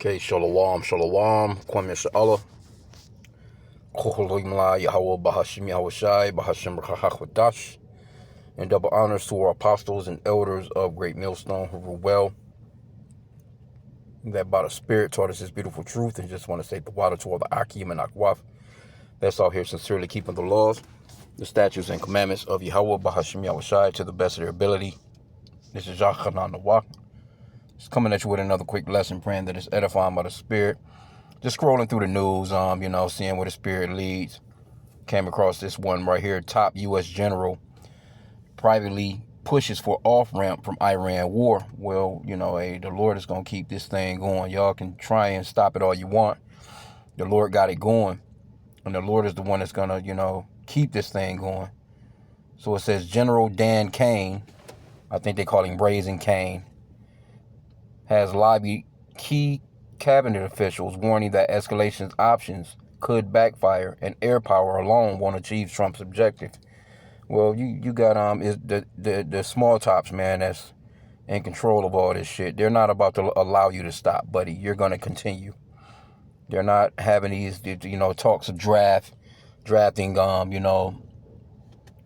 Okay, shalom, shalom, kwame sha'ala, koholimla Yahweh Bahashim Yahushai, Bahashim Rachachwadash, and double honors to our apostles and elders of Great Millstone who rule well, that by the Spirit taught us this beautiful truth, and just want to say the water to all the H.I.M and Akwaf that's out here sincerely keeping the laws, the statutes, and commandments of Yahweh Bahashim Yahushai to the best of their ability. This is Yachanan Nawak. Just coming at you with another quick lesson, praying that it's edifying by the Spirit. Just scrolling through the news, seeing where the Spirit leads. Came across this one right here. Top U.S. general privately pushes for off-ramp from Iran war. Well, hey, the Lord is going to keep this thing going. Y'all can try and stop it all you want. The Lord got it going. And the Lord is the one that's going to, keep this thing going. So it says General Dan Caine, I think they call him Brazen Caine, has lobbied key cabinet officials, warning that escalation options could backfire and air power alone won't achieve Trump's objective. Well, you got is the small tops, man, that's in control of all this shit. They're not about to allow you to stop, buddy. You're going to continue. They're not having these talks of drafting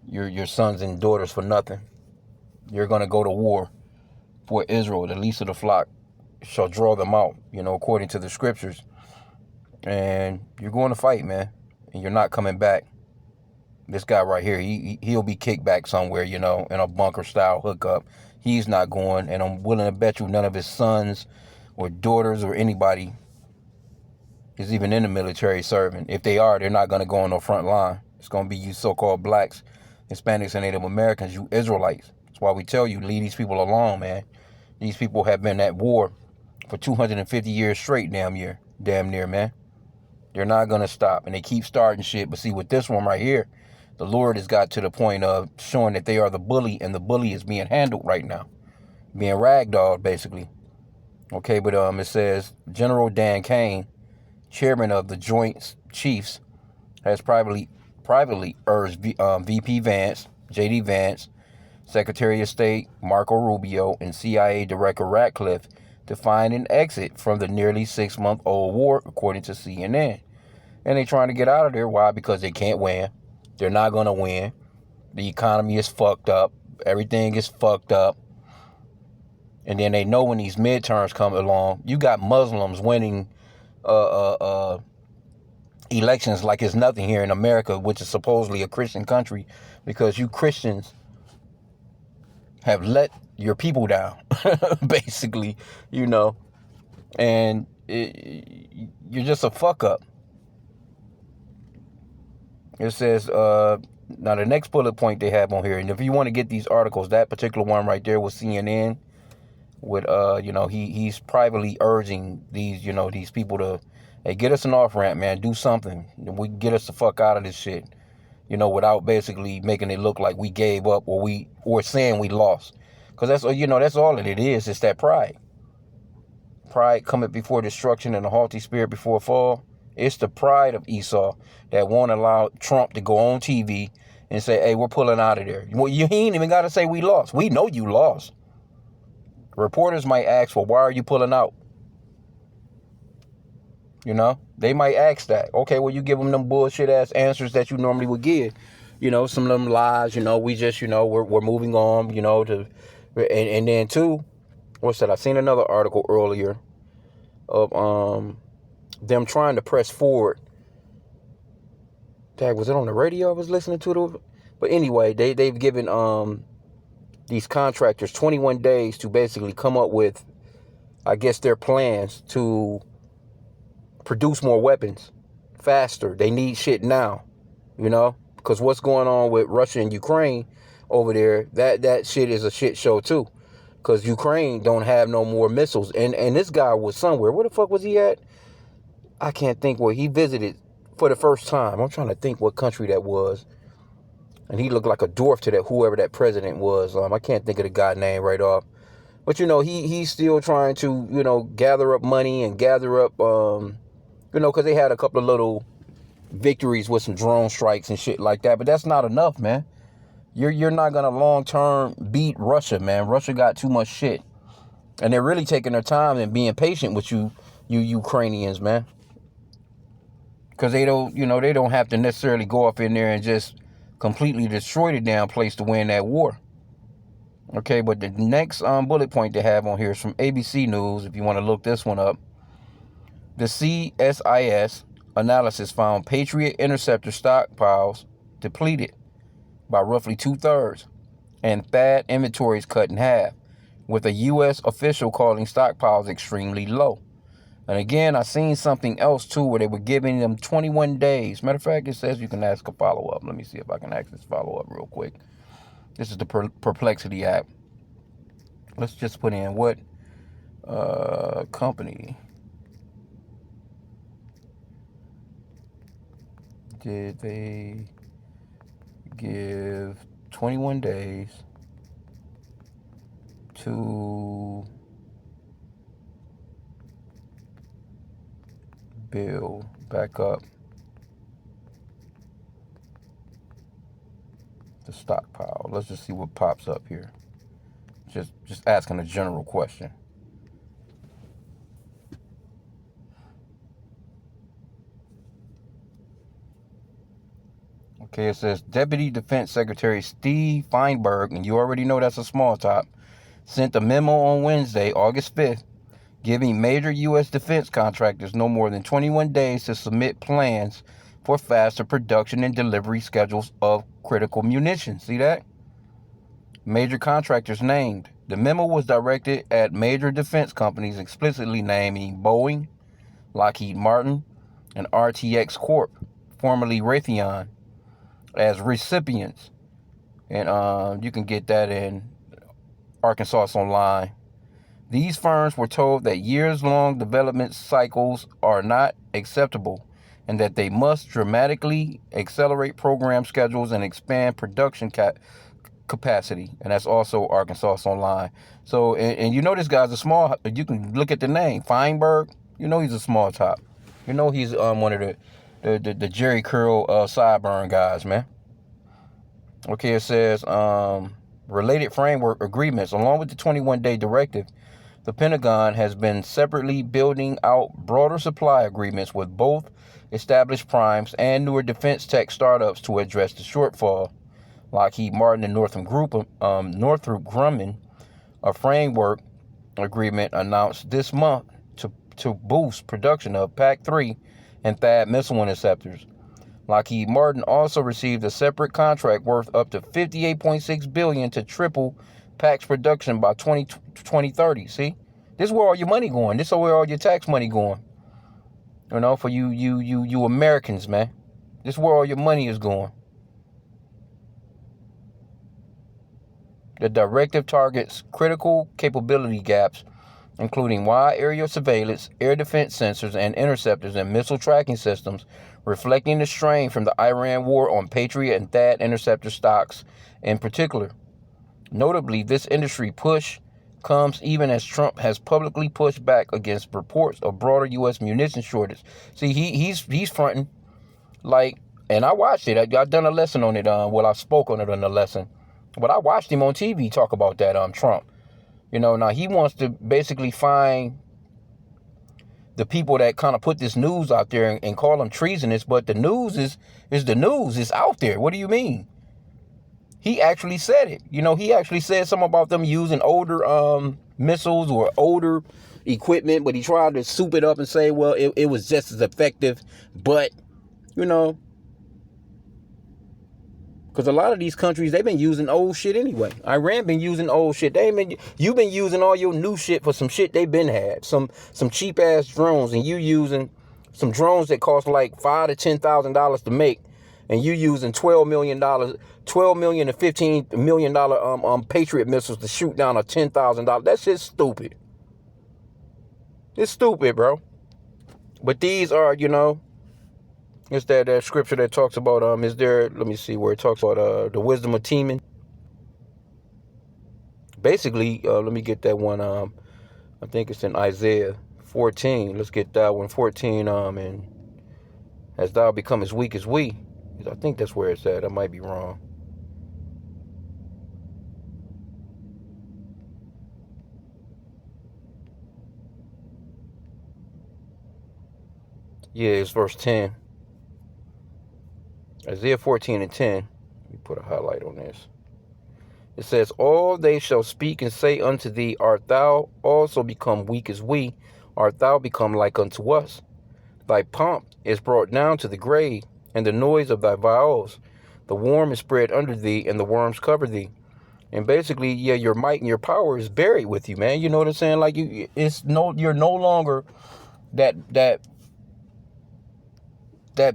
your sons and daughters for nothing. You're going to go to war for Israel. The least of the flock shall draw them out, according to the scriptures. And you're going to fight, man. And you're not coming back. This guy right here, he'll be kicked back somewhere, in a bunker-style hookup. He's not going, and I'm willing to bet you none of his sons or daughters or anybody is even in the military serving. If they are, they're not going to go on the front line. It's going to be you so-called blacks, Hispanics, and Native Americans, you Israelites. That's why we tell you, leave these people alone, man. These people have been at war for 250 years straight, damn near, man. They're not going to stop, and they keep starting shit. But see, with this one right here, the Lord has got to the point of showing that they are the bully, and the bully is being handled right now. Being ragdolled, basically. Okay, but it says, General Dan Caine, chairman of the Joint Chiefs, has privately urged VP Vance, J.D. Vance, Secretary of State Marco Rubio, and CIA Director Ratcliffe to find an exit from the nearly 6-month-old war, according to CNN. And they're trying to get out of there. Why? Because they can't win. They're not going to win. The economy is fucked up. Everything is fucked up. And then they know when these midterms come along, you got Muslims winning elections like it's nothing here in America, which is supposedly a Christian country, because you Christians have let your people down, basically, and you're just a fuck up. It says, now the next bullet point they have on here, and if you want to get these articles, that particular one right there with CNN, with, he's privately urging these, these people to, hey, get us an off-ramp, man, do something. We get us the fuck out of this shit, without basically making it look like we gave up or saying we lost. Because that's all that it is. It's that pride. Pride cometh before destruction and a haughty spirit before a fall. It's the pride of Esau that won't allow Trump to go on TV and say, hey, we're pulling out of there. Well, you ain't even got to say we lost. We know you lost. Reporters might ask, well, why are you pulling out? They might ask that. Okay, well, you give them them bullshit ass answers that you normally would give. Some of them lies, we just, we're moving on, and then too, what's that? I seen another article earlier of them trying to press forward. Dang, was it on the radio I was listening to? But anyway, they've given these contractors 21 days to basically come up with, I guess, their plans to produce more weapons faster. They need shit now, because what's going on with Russia and Ukraine over there, that shit is a shit show too, because Ukraine don't have no more missiles, and this guy was somewhere. Where the fuck was he at? I can't think where he visited for the first time. I'm trying to think what country that was, and he looked like a dwarf to that whoever that president was. I can't think of the guy's name right off, but he's still trying to gather up money and gather up because they had a couple of little victories with some drone strikes and shit like that. But that's not enough, man. You're not going to long-term beat Russia, man. Russia got too much shit. And they're really taking their time and being patient with you you Ukrainians, man. Because they don't have to necessarily go up in there and just completely destroy the damn place to win that war. Okay, but the next bullet point they have on here is from ABC News, if you want to look this one up. The CSIS analysis found Patriot interceptor stockpiles depleted by roughly 2/3 and THAAD inventories cut in half, with a U.S. official calling stockpiles extremely low. And again, I seen something else too where they were giving them 21 days. Matter of fact, it says you can ask a follow-up. Let me see if I can ask this follow-up real quick. This is the Perplexity app. Let's just put in what company did they give 21 days to build back up the stockpile. Let's just see what pops up here. Just asking a general question. Okay, it says Deputy Defense Secretary Steve Feinberg, and you already know that's a small top, sent a memo on Wednesday, August 5th, giving major U.S. defense contractors no more than 21 days to submit plans for faster production and delivery schedules of critical munitions. See that? Major contractors named. The memo was directed at major defense companies, explicitly naming Boeing, Lockheed Martin, and RTX Corp, formerly Raytheon, as recipients. And you can get that in Arkansas Online. These firms were told that years-long development cycles are not acceptable and that they must dramatically accelerate program schedules and expand production capacity. And that's also Arkansas Online. So, and you know this guy's a small, you can look at the name, Feinberg, you know he's a small top. You know he's one of the Jerry Curl sideburn guys, man. Okay, it says related framework agreements. Along with the 21-day directive, the Pentagon has been separately building out broader supply agreements with both established primes and newer defense tech startups to address the shortfall. Lockheed Martin and Northrop Grumman, a framework agreement announced this month to boost production of PAC-3 and THAAD missile interceptors. Lockheed Martin also received a separate contract worth up to $58.6 billion to triple PAC's production by 2030. See, this is where all your money going. This is where all your tax money going. You know, for you Americans, man. This is where all your money is going. The directive targets critical capability gaps, including wide area surveillance, air defense sensors, and interceptors and missile tracking systems, reflecting the strain from the Iran war on Patriot and THAAD interceptor stocks in particular. Notably, this industry push comes even as Trump has publicly pushed back against reports of broader U.S. munitions shortage. See, he's fronting like, and I watched it. I've done a lesson on it. I spoke on it in the lesson, but I watched him on TV talk about that. Trump. You know, now he wants to basically find the people that kind of put this news out there and call them treasonous, but the news is the news. It's out there. What do you mean? He actually said it. You know, he actually said something about them using older missiles or older equipment, but he tried to soup it up and say, well, it was just as effective, but, you know, because a lot of these countries, they've been using old shit anyway. Iran been using old shit. You've been using all your new shit for some shit they've been had. Some cheap ass drones, and you using some drones that cost like $5,000 to $10,000 to make, and you using $12 million to $15 million Patriot missiles to shoot down a $10,000. That shit's stupid. It's stupid, bro. But these are, you know. It's that scripture that talks about, let me see where it talks about the wisdom of teaming. Basically, let me get that one. I think it's in Isaiah 14. Let's get that one, 14. And as thou become as weak as we. I think that's where it's at. I might be wrong. Yeah, it's verse 10. Isaiah 14 and 10. Let me put a highlight on this. It says, all they shall speak and say unto thee, art thou also become weak as we? Art thou become like unto us? Thy pomp is brought down to the grave, and the noise of thy viols. The worm is spread under thee, and the worms cover thee. And basically, yeah, your might and your power is buried with you, man. You know what I'm saying? Like you're no longer that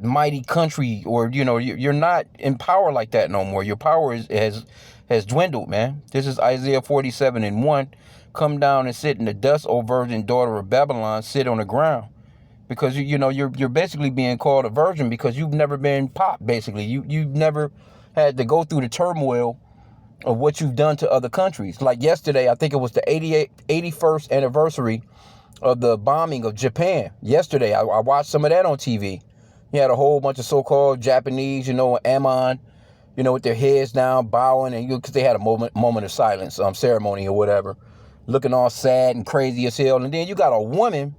mighty country, or you're not in power like that no more. Your power has dwindled, man. This is Isaiah 47 and 1. Come down and sit in the dust, O virgin daughter of Babylon. Sit on the ground. Because you're basically being called a virgin because you've never been popped. Basically, you've never had to go through the turmoil of what you've done to other countries. Like yesterday, I think it was the 81st anniversary of the bombing of Japan. Yesterday, I watched some of that on TV. You had a whole bunch of so-called Japanese, Amon, with their heads down, bowing, and because they had a moment of silence, ceremony or whatever, looking all sad and crazy as hell. And then you got a woman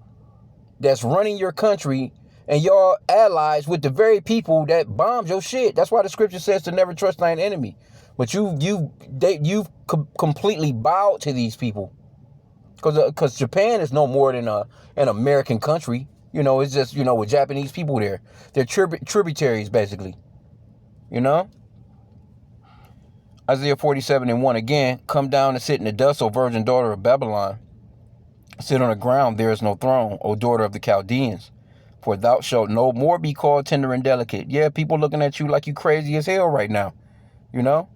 that's running your country, and y'all allies with the very people that bombed your shit. That's why the scripture says to never trust thine enemy. But you've completely bowed to these people, because Japan is no more than an American country. It's just with Japanese people there. They're tributaries basically. Isaiah 47 and 1 again. Come down and sit in the dust, O virgin daughter of Babylon. Sit on the ground, there is no throne, O daughter of the Chaldeans. For thou shalt no more be called tender and delicate. Yeah, people looking at you like you crazy as hell right now. You're no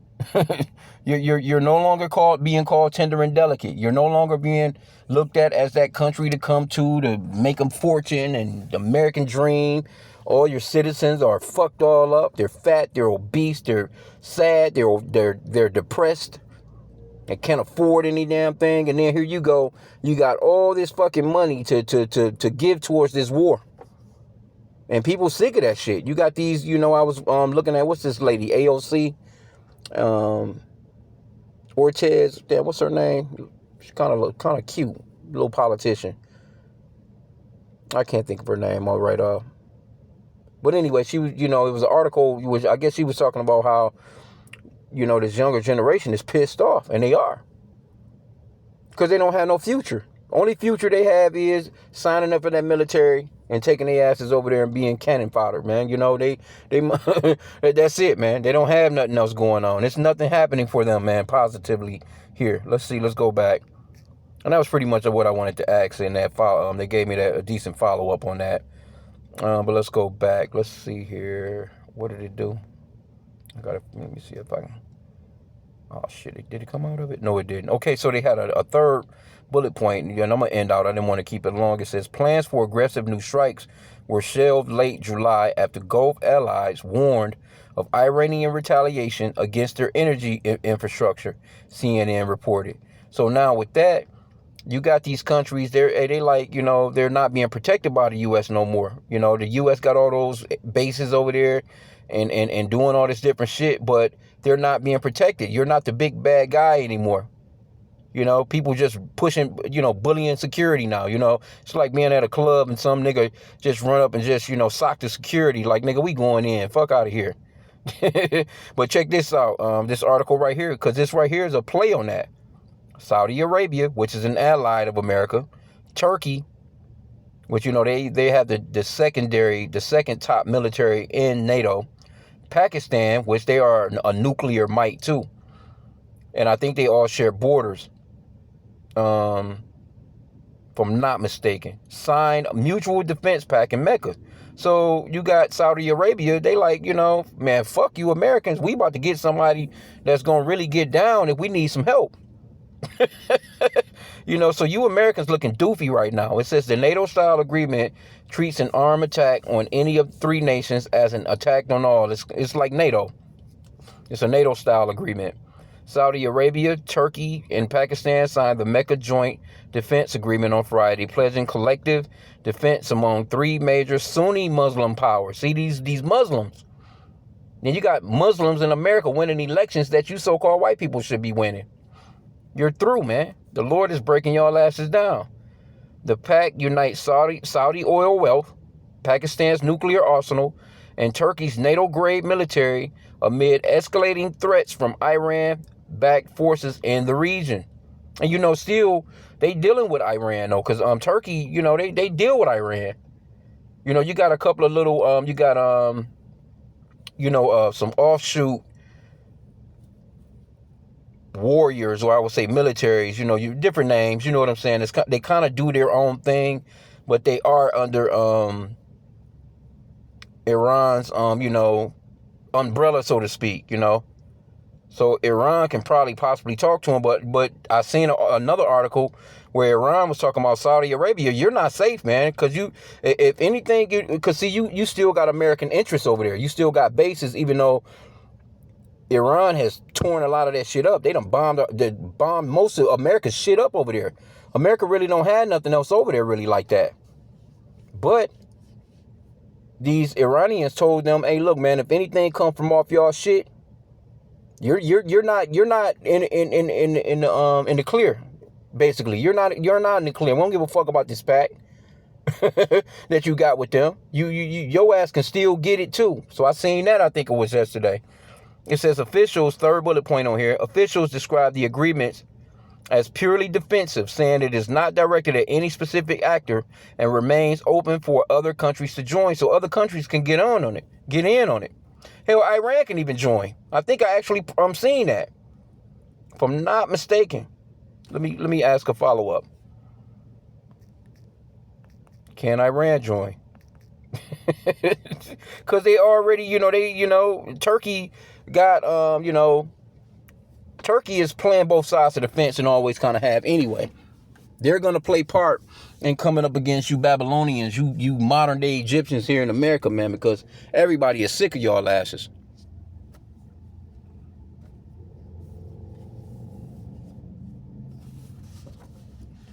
longer being called tender and delicate. You're no longer being looked at as that country to come to make them fortune and the American dream. All your citizens are fucked all up. They're fat. They're obese. They're sad. They're depressed. They can't afford any damn thing. And then here you go. You got all this fucking money to give towards this war. And people sick of that shit. You got these, I was looking at, what's this lady? AOC? Ortiz. Damn, what's her name? She's kind of cute. Little politician. I can't think of her name all right off. But anyway, she was, it was an article, which I guess she was talking about how, this younger generation is pissed off, and they are. Because they don't have no future. Only future they have is signing up for that military and taking their asses over there and being cannon fodder, man. They that's it, man. They don't have nothing else going on. It's nothing happening for them, man, positively here. Let's go back. And that was pretty much what I wanted to ask in that follow. They gave me a decent follow-up on that. But let's go back. Let's see here. What did it do? Let me see if I can. Oh, shit. Did it come out of it? No, it didn't. Okay, so they had a third bullet point, and I'm going to end out. I didn't want to keep it long. It says, plans for aggressive new strikes were shelved late July after Gulf allies warned of Iranian retaliation against their energy infrastructure, CNN reported. So now with that, you got these countries, they like, they're not being protected by the U.S. no more. The U.S. got all those bases over there and doing all this different shit, but they're not being protected. You're not the big bad guy anymore. People just pushing, bullying security now. It's like being at a club and some nigga just run up and just, sock the security. Like, nigga, we going in. Fuck out of here. But check this out. This article right here, because this right here is a play on that. Saudi Arabia, which is an ally of America. Turkey, which, they have the second top military in NATO. Pakistan, which they are a nuclear might too. And I think they all share borders. If I'm not mistaken. Signed a mutual defense pact in Mecca. So you got Saudi Arabia, they like, man, fuck you Americans. We about to get somebody that's going to really get down if we need some help. So you Americans looking doofy right now. It says the NATO-style agreement treats an armed attack on any of three nations as an attack on all. It's like NATO. It's a NATO-style agreement. Saudi Arabia, Turkey, and Pakistan signed the Mecca Joint Defense Agreement on Friday, pledging collective defense among three major Sunni Muslim powers. See, these Muslims. Then you got Muslims in America winning elections that you so-called white people should be winning. You're through, man. The Lord is breaking y'all asses down. The pact unites Saudi oil wealth, Pakistan's nuclear arsenal, and Turkey's NATO-grade military amid escalating threats from Iran-backed forces in the region. And, still, they dealing with Iran, though, because Turkey, they deal with Iran. You got a couple of little, some offshoot warriors, or I would say militaries, different names, you know what I'm saying? They kind of do their own thing, but they are under Iran's, umbrella, so to speak, So Iran can possibly talk to him, but I seen another article where Iran was talking about Saudi Arabia. You're not safe, man, because if anything, because see, you still got American interests over there. You still got bases, even though Iran has torn a lot of that shit up. They done bombed most of America's shit up over there. America really don't have nothing else over there really like that. But these Iranians told them, "Hey, look, man, if anything come from off y'all shit, you're not in the clear. Basically, you're not in the clear. We don't give a fuck about this pact that you got with them. Your ass can still get it too." So I seen that. I think it was yesterday. It says officials, third bullet point on here, officials describe the agreements as purely defensive, saying it is not directed at any specific actor and remains open for other countries to join, so other countries can get in on it. Hell, Iran can even join. I think I'm seeing that. If I'm not mistaken. Let me ask a follow-up. Can Iran join? Because they already, Turkey got, Turkey is playing both sides of the fence and always kind of have anyway. They're going to play part in coming up against you Babylonians, you modern day Egyptians here in America, man, because everybody is sick of y'all asses.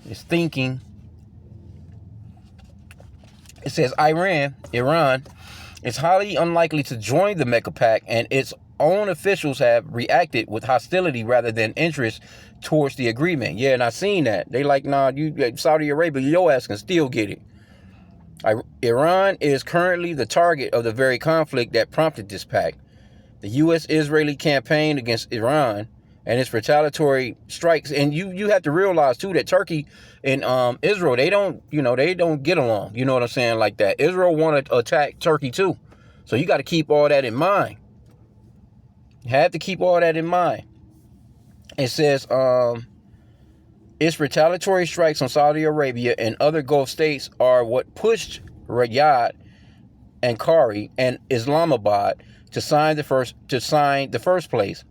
It's thinking. It says Iran is highly unlikely to join the Mecca Pact, and its own officials have reacted with hostility rather than interest towards the agreement. Yeah, and I seen that. They like, nah, Saudi Arabia, your ass can still get it. Iran is currently the target of the very conflict that prompted this pact. The U.S.-Israeli campaign against Iran and its retaliatory strikes. And you have to realize, too, that Turkey and Israel, they don't get along. You know what I'm saying? Like that. Israel want to attack Turkey, too. So you got to keep all that in mind. You have to keep all that in mind. It says its retaliatory strikes on Saudi Arabia and other Gulf states are what pushed Riyadh, Ankara, and Islamabad to sign the first place.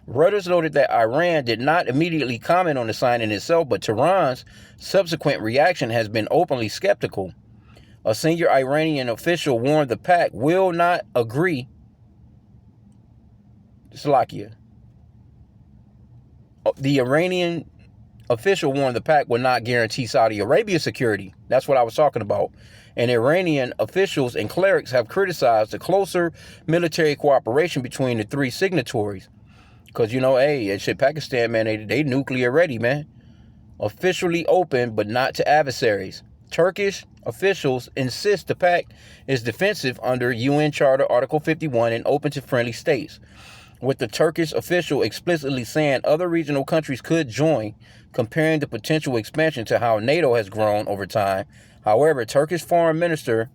Reuters noted that Iran did not immediately comment on the signing itself, but Tehran's subsequent reaction has been openly skeptical. A senior Iranian official warned the pact will not agree. Slovakia. The Iranian official warned the pact will not guarantee Saudi Arabia security. That's what I was talking about. And Iranian officials and clerics have criticized the closer military cooperation between the three signatories. Because, Pakistan, man, they nuclear ready, man. Officially open, but not to adversaries. Turkish officials insist the pact is defensive under UN Charter Article 51 and open to friendly states, with the Turkish official explicitly saying other regional countries could join, comparing the potential expansion to how NATO has grown over time. However, Turkish Foreign Minister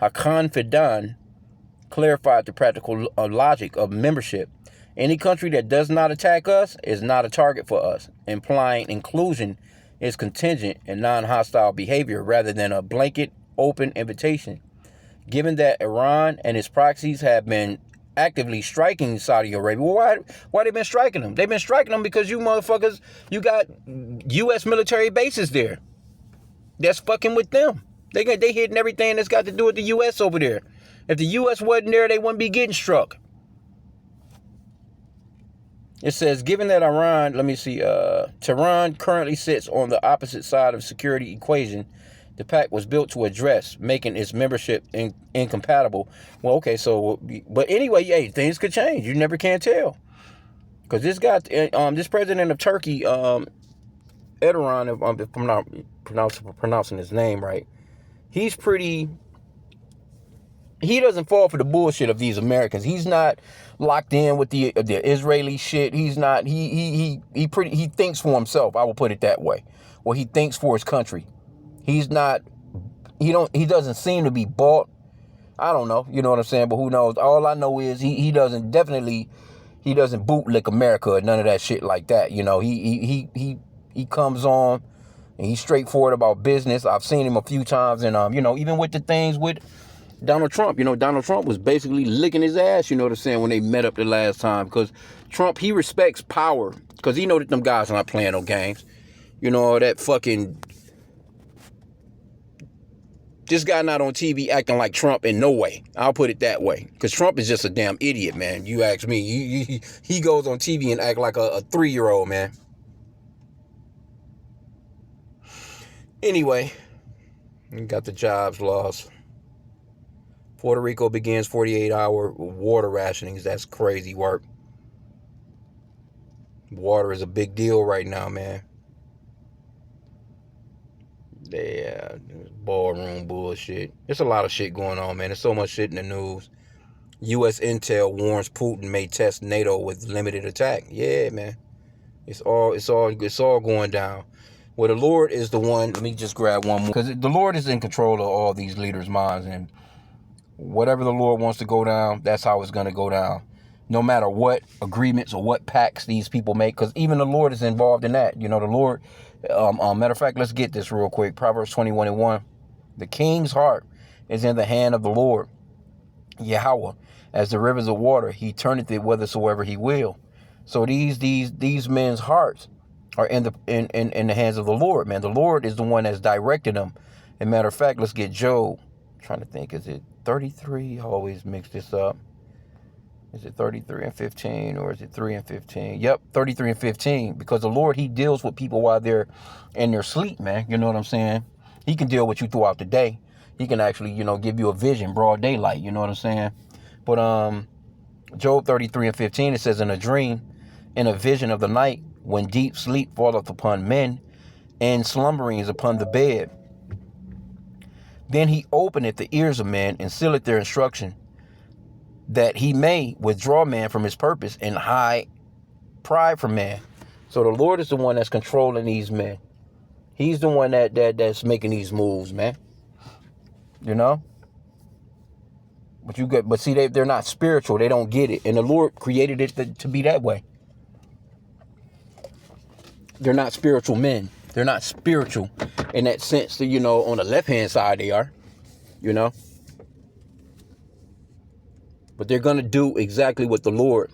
Hakan Fidan clarified the practical logic of membership. Any country that does not attack us is not a target for us, implying inclusion is contingent and non-hostile behavior rather than a blanket open invitation. Given that Iran and its proxies have been actively striking Saudi Arabia, why they been striking them? They've been striking them because you motherfuckers, you got U.S. military bases there. That's fucking with them. They hitting everything that's got to do with the U.S. over there. If the U.S. wasn't there, they wouldn't be getting struck. It says, given that Tehran currently sits on the opposite side of the security equation the pact was built to address, making its membership incompatible. Well, okay, so, but anyway, hey, things could change. You never can tell. Because this guy, this president of Turkey, Erdogan, if I'm not pronouncing his name right, he's pretty he doesn't fall for the bullshit of these Americans. He's not locked in with the Israeli shit. He's not. He thinks for himself. I will put it that way. Well, he thinks for his country. He's not. He doesn't seem to be bought. I don't know. You know what I'm saying? But who knows? All I know is he doesn't bootlick America or none of that shit like that. You know, he comes on and he's straightforward about business. I've seen him a few times, and you know, even with the things with Donald Trump, you know, Donald Trump was basically licking his ass, you know what I'm saying, when they met up the last time. Because Trump, he respects power. Because he know that them guys are not playing no games. You know, that fucking... This guy not on TV acting like Trump in no way. I'll put it that way. Because Trump is just a damn idiot, man. You ask me. He goes on TV and act like a 3-year-old, man. Anyway, we got the jobs lost. Puerto Rico begins 48-hour water rationings. That's crazy work. Water is a big deal right now, man. Yeah, ballroom bullshit. There's a lot of shit going on, man. There's so much shit in the news. U.S. intel warns Putin may test NATO with limited attack. Yeah, man. It's all going down. Well, the Lord is the one. Let me just grab one more, because the Lord is in control of all these leaders' minds, and whatever the Lord wants to go down, that's how it's going to go down. No matter what agreements or what pacts these people make, because even the Lord is involved in that. You know, the Lord, matter of fact, let's get this real quick. Proverbs 21:1. The king's heart is in the hand of the Lord, Yahweh, as the rivers of water. He turneth it whithersoever he will. So these men's hearts are in the hands of the Lord, man. The Lord is the one that's directing them. And matter of fact, let's get Job. I'm trying to think, is it 33? I always mix this up. Is it 33 and 15, or is it 3 and 15? Yep, 33 and 15. Because the Lord, he deals with people while they're in their sleep, man. You know what I'm saying? He can deal with you throughout the day. He can actually, you know, give you a vision, broad daylight. You know what I'm saying? But Job 33 and 15, it says, in a dream, in a vision of the night, when deep sleep falleth upon men, and slumbering is upon the bed, then he openeth the ears of men, and sealeth their instruction, that he may withdraw man from his purpose, and hide pride from man. So the Lord is the one that's controlling these men. He's the one that's making these moves, man. You know? But see, they're not spiritual. They don't get it. And the Lord created it to be that way. They're not spiritual men. They're not spiritual in that sense that, you know, on the left-hand side they are, you know. But they're going to do exactly what the Lord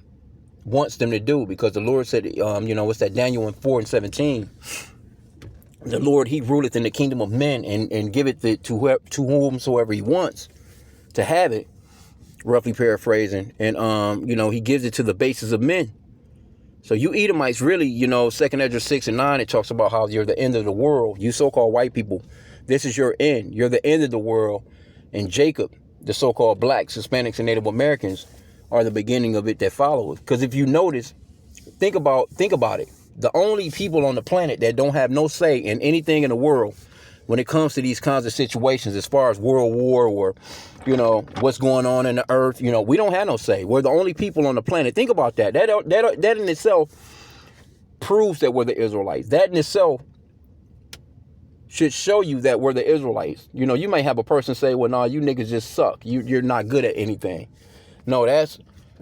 wants them to do, because the Lord said, you know, what's that, Daniel 4:17? The Lord, he ruleth in the kingdom of men and giveth it to whomsoever he wants to have it, roughly paraphrasing. And, you know, he gives it to the bases of men. So you Edomites, really, you know, 2nd Ezra 6 and 9, it talks about how you're the end of the world. You so-called white people, this is your end. You're the end of the world. And Jacob, the so-called blacks, Hispanics, and Native Americans are the beginning of it that follows. Because if you notice, think about it. The only people on the planet that don't have no say in anything in the world when it comes to these kinds of situations, as far as world war or, you know, what's going on in the earth, you know, we don't have no say. We're the only people on the planet. Think about that. That in itself proves that we're the Israelites. That in itself should show you that we're the Israelites. You know, you may have a person say, well, nah, you niggas just suck. You're not good at anything. No,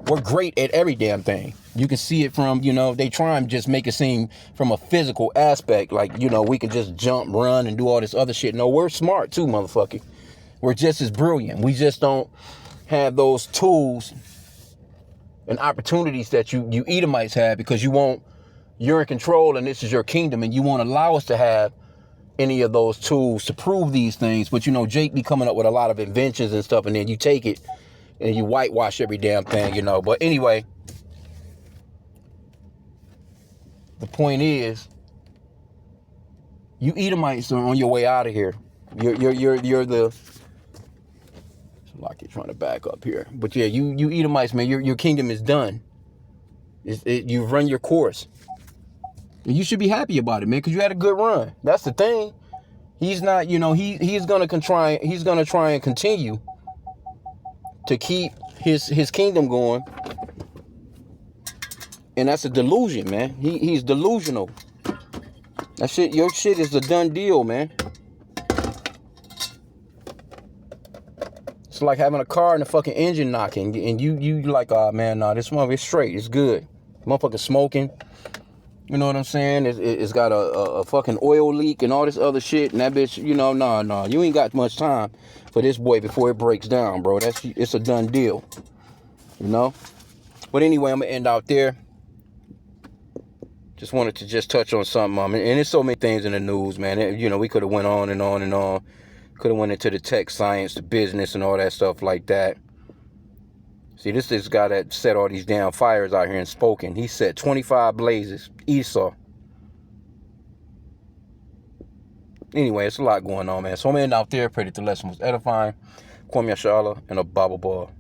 we're great at every damn thing. You can see it from, you know, they try and just make it seem from a physical aspect, like, you know, we can just jump, run, and do all this other shit. No, we're smart too, motherfucker. We're just as brilliant. We just don't have those tools and opportunities that you Edomites have, because you're in control and this is your kingdom, and you won't allow us to have any of those tools to prove these things. But, you know, Jake be coming up with a lot of inventions and stuff, and then you take it and you whitewash every damn thing, you know. But anyway, the point is, you Edomites are on your way out of here. You're the... Like you're trying to back up here. But yeah, you Edomites, man, your kingdom is done. You've run your course. And you should be happy about it, man, because you had a good run. That's the thing. He's not, you know, he's gonna try and continue to keep his kingdom going. And that's a delusion, man. He's delusional. That shit, your shit is a done deal, man. It's like having a car and the fucking engine knocking, and you like, oh man, nah, this motherfucker is straight, it's good. Motherfucker smoking, you know what I'm saying? It's got a fucking oil leak and all this other shit, and that bitch, you know, nah, you ain't got much time for this boy before it breaks down, bro. It's a done deal, you know. But anyway, I'm gonna end out there. Just wanted to just touch on something, and there's so many things in the news, man. You know, we could have went on and on and on. Could have went into the tech, science, the business, and all that stuff like that. See, this guy that set all these damn fires out here in Spokane. He set 25 blazes. Esau. Anyway, it's a lot going on, man. So I'm in out there. Pray that the lesson was edifying. Kwame Yashala and a Bible ball.